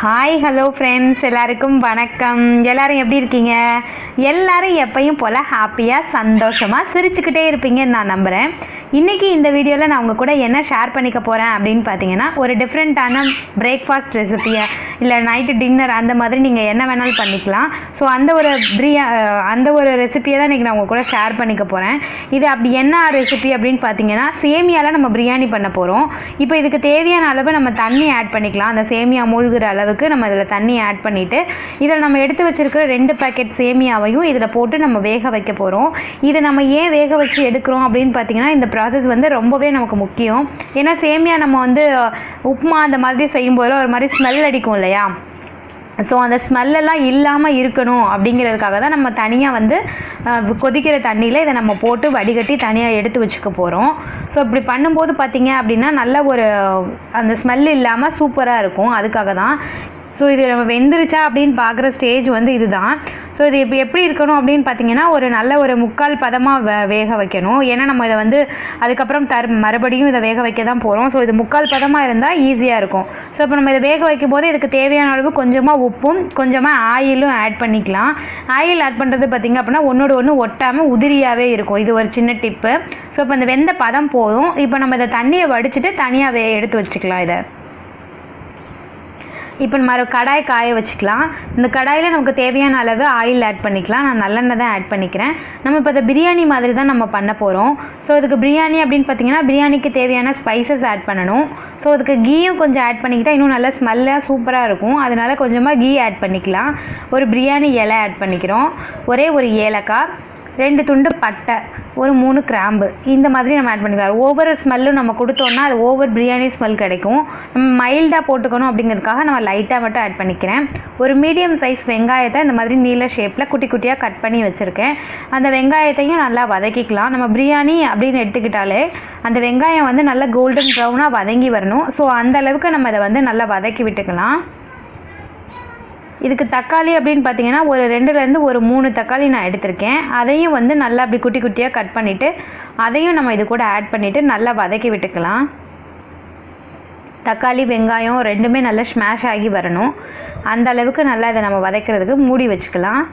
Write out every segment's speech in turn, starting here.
Hi hello friends, எல்லாருக்கும் வணக்கம். எல்லாரும் எப்படி இருக்கீங்க? எல்லாரும் எப்பயும் போல் ஹாப்பியாக சந்தோஷமாக சிரிச்சுக்கிட்டே இருப்பீங்கன்னு நான் நம்புகிறேன். இன்றைக்கி இந்த வீடியோவில் நான் உங்கள் கூட என்ன ஷேர் பண்ணிக்க போகிறேன் அப்படின்னு பார்த்தீங்கன்னா, ஒரு டிஃப்ரெண்ட்டான பிரேக்ஃபாஸ்ட் ரெசிபியை இல்லை நைட்டு டின்னர் அந்த மாதிரி நீங்கள் என்ன வேணாலும் பண்ணிக்கலாம். ஸோ அந்த ஒரு ரெசிபியை தான் இன்றைக்கி நான் உங்கள் கூட ஷேர் பண்ணிக்க போகிறேன். இது அப்படி என்ன ரெசிபி அப்படின்னு பார்த்தீங்கன்னா, சேமியாவில் நம்ம பிரியாணி பண்ண போகிறோம். இப்போ இதுக்கு தேவையான அளவு நம்ம தண்ணி ஆட் பண்ணிக்கலாம். அந்த சேமியா மூழ்கிற அளவுக்கு நம்ம இதில் தண்ணி ஆட் பண்ணிவிட்டு, இதில் நம்ம எடுத்து வச்சுருக்கிற 2 பேக்கெட் சேமியாவையும் இதில் போட்டு நம்ம வேக வைக்க போகிறோம். இதை நம்ம ஏன் வேக வச்சு எடுக்கிறோம் அப்படின்னு பார்த்தீங்கன்னா, இந்த ப்ராசஸ் வந்து ரொம்பவே நமக்கு முக்கியம். ஏன்னா சேமியா நம்ம வந்து உப்புமா அந்த மாதிரி செய்யும்போது ஒரு மாதிரி ஸ்மெல் அடிக்கும் இல்லையா? ஸோ அந்த ஸ்மெல்லெல்லாம் இல்லாமல் இருக்கணும் அப்படிங்கிறதுக்காக தான் நம்ம தனியாக வந்து கொதிக்கிற தண்ணியில் இதை நம்ம போட்டு வடிகட்டி தனியாக எடுத்து வச்சுக்க போகிறோம். ஸோ இப்படி பண்ணும்போது பார்த்திங்க அப்படின்னா நல்ல ஒரு அந்த ஸ்மெல் இல்லாமல் சூப்பராக இருக்கும். அதுக்காக தான். ஸோ இது நம்ம வெந்துருச்சா அப்படின்னு பார்க்குற ஸ்டேஜ் வந்து இதுதான். ஸோ இது இப்போ எப்படி இருக்கணும் அப்படின்னு பார்த்தீங்கன்னா, ஒரு நல்ல ஒரு 3/4 பதமாக வேக வைக்கணும். ஏன்னா நம்ம இதை வந்து அதுக்கப்புறம் மறுபடியும் இதை வேக வைக்க தான் போகிறோம். ஸோ இது 3/4 பதமாக இருந்தால் ஈஸியாக இருக்கும். ஸோ இப்போ நம்ம இதை வேக வைக்கும் போது இதுக்கு தேவையான அளவு கொஞ்சமாக உப்பும் கொஞ்சமாக ஆயிலும் ஆட் பண்ணிக்கலாம். ஆயில் ஆட் பண்ணுறது பார்த்திங்க அப்படின்னா ஒன்றோடு ஒன்று ஒட்டாமல் உதிரியாகவே இருக்கும். இது ஒரு சின்ன டிப்பு. ஸோ இப்போ இந்த வெந்த பதம் போதும். இப்போ நம்ம இதை தண்ணியை வடிச்சிட்டு தனியாக எடுத்து வச்சுக்கலாம். இதை இப்போ நம்ம கடாய் காய வச்சுக்கலாம். இந்த கடாயில் நமக்கு தேவையான அளவு ஆயில் ஆட் பண்ணிக்கலாம். நான் நல்லெண்ணெய் தான் ஆட் பண்ணிக்கிறேன். நம்ம இப்போ இந்த பிரியாணி மாதிரி தான் நம்ம பண்ண போகிறோம். ஸோ இதுக்கு பிரியாணி அப்படின்னு பார்த்தீங்கன்னா, பிரியாணிக்கு தேவையான ஸ்பைசஸ் ஆட் பண்ணணும். ஸோ அதுக்கு கீயும் கொஞ்சம் ஆட் பண்ணிக்கிட்டால் இன்னும் நல்லா ஸ்மெல்லாக சூப்பராக இருக்கும். அதனால் கொஞ்சமாக கீ ஆட் பண்ணிக்கலாம். ஒரு பிரியாணி இலை ஆட் பண்ணிக்கிறோம். ஒரே ஒரு ஏலக்காய், 2 துண்டு பட்டை, ஒரு 3 கிராம்பு, இந்த மாதிரி நம்ம ஆட் பண்ணிக்கலாம். ஓவர் ஸ்மெல்லும் நம்ம கொடுத்தோன்னா அது ஓவர் பிரியாணி ஸ்மெல் கிடைக்கும். நம்ம மைல்டாக போட்டுக்கணும் அப்படிங்கிறதுக்காக நம்ம லைட்டாக மட்டும் ஆட் பண்ணிக்கிறேன். ஒரு மீடியம் சைஸ் வெங்காயத்தை இந்த மாதிரி நீல ஷேப்பில் குட்டி குட்டியாக கட் பண்ணி வச்சுருக்கேன். அந்த வெங்காயத்தையும் நல்லா வதக்கிக்கலாம். நம்ம பிரியாணி அப்படின்னு எடுத்துக்கிட்டாலே அந்த வெங்காயம் வந்து நல்லா கோல்டன் ப்ரௌனாக வதங்கி வரணும். ஸோ அந்த அளவுக்கு நம்ம இதை வந்து நல்லா வதக்கி விட்டுக்கலாம். இதுக்கு தக்காளி அப்படின்னு பார்த்தீங்கன்னா ஒரு 2லேருந்து ஒரு 3 தக்காளி நான் எடுத்திருக்கேன். அதையும் வந்து நல்லா அப்படி குட்டி குட்டியாக கட் பண்ணிவிட்டு அதையும் நம்ம இது கூட ஆட் பண்ணிவிட்டு நல்லா வதக்கி விட்டுக்கலாம். தக்காளி வெங்காயம் ரெண்டுமே நல்லா ஸ்மாஷ் ஆகி வரணும். அந்த அளவுக்கு நல்லா இதை நம்ம வதக்கிறதுக்கு மூடி வச்சுக்கலாம்.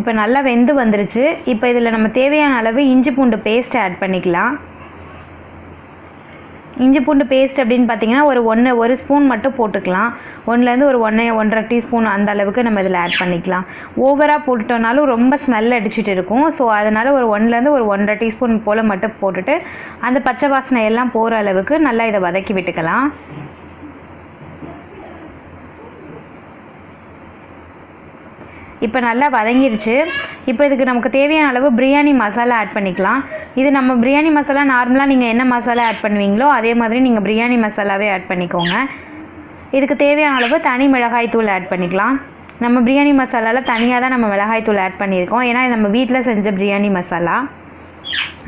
இப்போ நல்லா வெந்து வந்துருச்சு. இப்போ இதில் நம்ம தேவையான அளவு இஞ்சி பூண்டு பேஸ்ட் ஆட் பண்ணிக்கலாம். இஞ்சி பூண்டு பேஸ்ட் அப்படின்னு பார்த்தீங்கன்னா ஒரு ஸ்பூன் மட்டும் போட்டுக்கலாம். 1லேருந்து ஒரு 1.5 டீஸ்பூன் அந்த அளவுக்கு நம்ம இதில் ஆட் பண்ணிக்கலாம். ஓவராக போட்டுட்டோனாலும் ரொம்ப ஸ்மெல் அடிச்சுட்டு இருக்கும். ஸோ அதனால் ஒரு 1லேருந்து ஒரு 1.5 டீஸ்பூன் போல் மட்டும் போட்டுட்டு அந்த பச்சை வாசனை எல்லாம் போகிற அளவுக்கு நல்லா இதை வதக்கி விட்டுக்கலாம். இப்போ நல்லா வதங்கிருச்சு. இப்போ இதுக்கு நமக்கு தேவையான அளவு பிரியாணி மசாலா ஆட் பண்ணிக்கலாம். இது நம்ம பிரியாணி மசாலா நார்மலாக நீங்கள் என்ன மசாலா ஆட் பண்ணுவீங்களோ அதே மாதிரி நீங்கள் பிரியாணி மசாலாவே ஆட் பண்ணிக்கோங்க. இதுக்கு தேவையான அளவு தனி மிளகாய் தூள் ஆட் பண்ணிக்கலாம். நம்ம பிரியாணி மசாலாவில் தனியாக தான் நம்ம மிளகாய் தூள் ஆட் பண்ணியிருக்கோம். ஏன்னா நம்ம வீட்டில் செஞ்ச பிரியாணி மசாலா,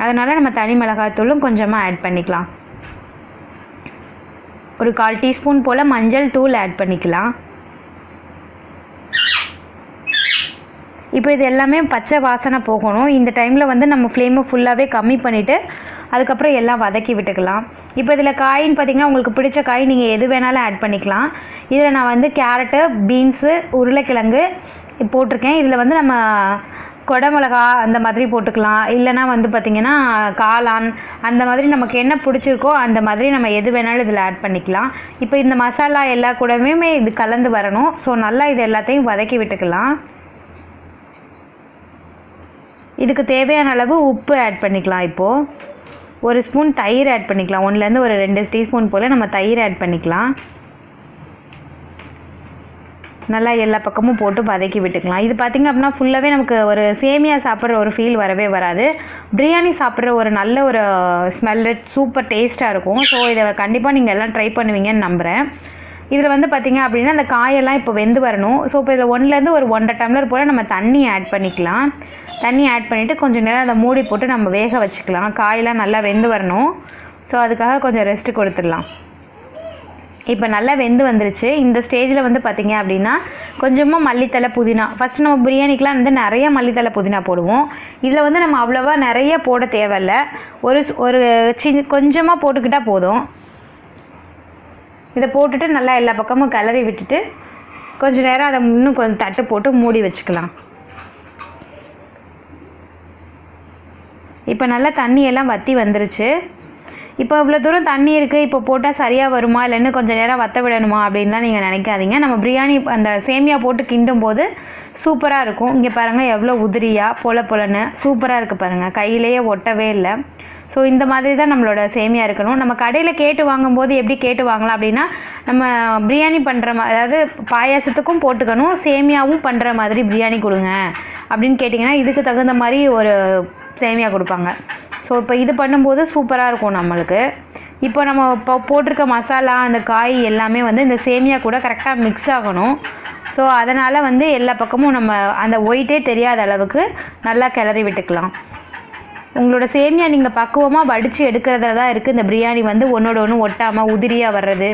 அதனால் நம்ம தனி மிளகாய் தூளும் கொஞ்சமாக ஆட் பண்ணிக்கலாம். ஒரு 1/4 டீஸ்பூன் போல் மஞ்சள் தூள் ஆட் பண்ணிக்கலாம். இப்போ இது எல்லாமே பச்சை வாசனை போகணும். இந்த டைமில் வந்து நம்ம ஃப்ளேமை ஃபுல்லாகவே கம்மி பண்ணிவிட்டு அதுக்கப்புறம் எல்லாம் வதக்கி விட்டுக்கலாம். இப்போ இதில் காயின்னு பார்த்திங்கன்னா உங்களுக்கு பிடிச்ச காய் நீங்கள் எது வேணாலும் ஆட் பண்ணிக்கலாம். இதில் நான் வந்து கேரட்டு, பீன்ஸு, உருளைக்கிழங்கு போட்டிருக்கேன். இதில் வந்து நம்ம கொடமிளகா அந்த மாதிரி போட்டுக்கலாம். இல்லைனா வந்து பார்த்திங்கன்னா காளான் அந்த மாதிரி நமக்கு என்ன பிடிச்சிருக்கோ அந்த மாதிரி நம்ம எது வேணாலும் இதில் ஆட் பண்ணிக்கலாம். இப்போ இந்த மசாலா எல்லா கூடவே இது கலந்து வரணும். ஸோ நல்லா இது எல்லாத்தையும் வதக்கி விட்டுக்கலாம். இதுக்கு தேவையான அளவு உப்பு ஆட் பண்ணிக்கலாம். இப்போது ஒரு ஸ்பூன் தயிர் ஆட் பண்ணிக்கலாம். 1லேருந்து ஒரு 2 டீஸ்பூன் போல் நம்ம தயிர் ஆட் பண்ணிக்கலாம். நல்லா எல்லா பக்கமும் போட்டு வதக்கி விட்டுக்கலாம். இது பார்த்திங்க அப்படின்னா ஃபுல்லாகவே நமக்கு ஒரு சேமியா சாப்பிட்ற ஒரு ஃபீல் வரவே வராது. பிரியாணி சாப்பிட்ற ஒரு நல்ல ஒரு ஸ்மெல்லு சூப்பர் டேஸ்ட்டாக இருக்கும். ஸோ இதை கண்டிப்பாக நீங்கள் எல்லாம் ட்ரை பண்ணுவீங்கன்னு நம்புகிறேன். இதில் வந்து பார்த்திங்க அப்படின்னா அந்த காயெல்லாம் இப்போ வெந்து வரணும். ஸோ இப்போ இதில் 1லேருந்து ஒரு 1.5 டம்ளர் போல் நம்ம தண்ணி ஆட் பண்ணிக்கலாம். தண்ணி ஆட் பண்ணிவிட்டு கொஞ்சம் நேரம் அதை மூடி போட்டு நம்ம வேக வச்சுக்கலாம். காயெல்லாம் நல்லா வெந்து வரணும். ஸோ அதுக்காக கொஞ்சம் ரெஸ்ட்டு கொடுத்துடலாம். இப்போ நல்லா வெந்து வந்துருச்சு. இந்த ஸ்டேஜில் வந்து பார்த்திங்க அப்படின்னா கொஞ்சமாக மல்லித்தலை, புதினா. ஃபஸ்ட்டு நம்ம பிரியாணிக்கெலாம் வந்து நிறைய மல்லித்தலை, புதினா போடுவோம். இதில் வந்து நம்ம அவ்வளோவா நிறைய போட தேவையில்லை. ஒரு கொஞ்சமாக போட்டுக்கிட்டால் போதும். இதை போட்டுட்டு நல்லா எல்லா பக்கமும் கிளறி விட்டுட்டு கொஞ்சம் நேரம் அதை இன்னும் கொஞ்சம் தட்டு போட்டு மூடி வச்சுக்கலாம். இப்போ நல்லா தண்ணியெல்லாம் வற்றி வந்துருச்சு. இப்போ இவ்வளோ தூரம் தண்ணி இருக்குது, இப்போ போட்டால் சரியாக வருமா இல்லைன்னு கொஞ்சம் நேரம் வற்ற விடணுமா அப்படின்லாம் நீங்கள் நினைக்காதீங்க. நம்ம பிரியாணி அந்த சேமியா போட்டு கிண்டும் போது சூப்பராக இருக்கும். இங்கே பாருங்கள் எவ்வளோ உதிரியாக பொலன்னு சூப்பராக இருக்குது பாருங்கள், கையிலேயே ஒட்டவே இல்லை. ஸோ இந்த மாதிரி தான் நம்மளோட சேமியா இருக்கணும். நம்ம கடையில் கேட்டு வாங்கும்போது எப்படி கேட்டு வாங்கலாம் அப்படின்னா, நம்ம பிரியாணி பண்ணுற அதாவது பாயாசத்துக்கும் போட்டுக்கணும், சேமியாவும் பண்ணுற மாதிரி பிரியாணி கொடுங்க அப்படின்னு கேட்டிங்கன்னா இதுக்கு தகுந்த மாதிரி ஒரு சேமியா கொடுப்பாங்க. ஸோ இப்போ இது பண்ணும்போது சூப்பராக இருக்கும் நம்மளுக்கு. இப்போ நம்ம இப்போ போட்டிருக்க மசாலா அந்த காய் எல்லாமே இந்த சேமியா கூட கரெக்டாக மிக்ஸ் ஆகணும். ஸோ அதனால் எல்லா பக்கமும் நம்ம அந்த ஒயிட்டே தெரியாத அளவுக்கு நல்லா கிளறி விட்டுக்கலாம். உங்களோட சேமியா நீங்கள் பக்குவமாக வடித்து எடுக்கிறதுல தான் இருக்குது இந்த பிரியாணி ஒன்றோட ஒன்று ஒட்டாமல் உதிரியாக வர்றது.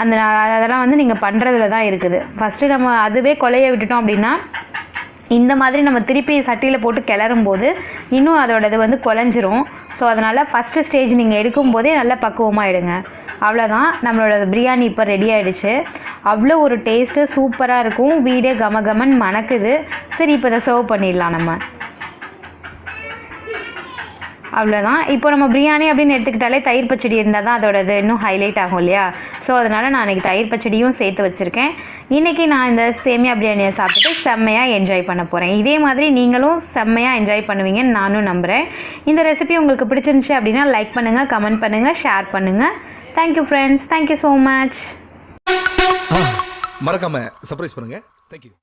அதெல்லாம் நீங்கள் பண்ணுறதுல தான் இருக்குது. ஃபஸ்ட்டு நம்ம அதுவே கொலைய விட்டுட்டோம் அப்படின்னா இந்த மாதிரி நம்ம திருப்பி சட்டியில் போட்டு கிளறும் போது இன்னும் அதோட இது குழஞ்சிரும். ஸோ அதனால் ஃபஸ்ட்டு ஸ்டேஜ் நீங்கள் எடுக்கும்போதே நல்லா பக்குவமாக எடுங்க. அவ்வளோதான், நம்மளோட பிரியாணி இப்போ ரெடி ஆகிடுச்சு. அவ்வளோ ஒரு டேஸ்ட்டு சூப்பராக இருக்கும், வீடே கமகமன் மணக்குது. சரி, இப்போ இதை சர்வ் பண்ணிடலாம் நம்ம. அவ்வளோதான். இப்போ நம்ம பிரியாணி அப்படின்னு எடுத்துக்கிட்டாலே தயிர் பச்சடி இருந்தால் தான் அதோட இது இன்னும் ஹைலைட் ஆகும் இல்லையா? ஸோ அதனால் நான் இன்றைக்கி தயிர் பச்சடியும் சேர்த்து வச்சுருக்கேன். இன்றைக்கி நான் இந்த சேமியா பிரியாணியை சாப்பிட்டுட்டு செம்மையாக என்ஜாய் பண்ண போகிறேன். இதே மாதிரி நீங்களும் செம்மையாக என்ஜாய் பண்ணுவீங்கன்னு நானும் நம்புகிறேன். இந்த ரெசிபி உங்களுக்கு பிடிச்சிருந்துச்சு அப்படின்னா லைக் பண்ணுங்கள், கமெண்ட் பண்ணுங்கள், ஷேர் பண்ணுங்கள். Thank you friends, thank you so much. மறக்காமல் சர்ப்ரைஸ் பண்ணுங்கள். தேங்க்யூ.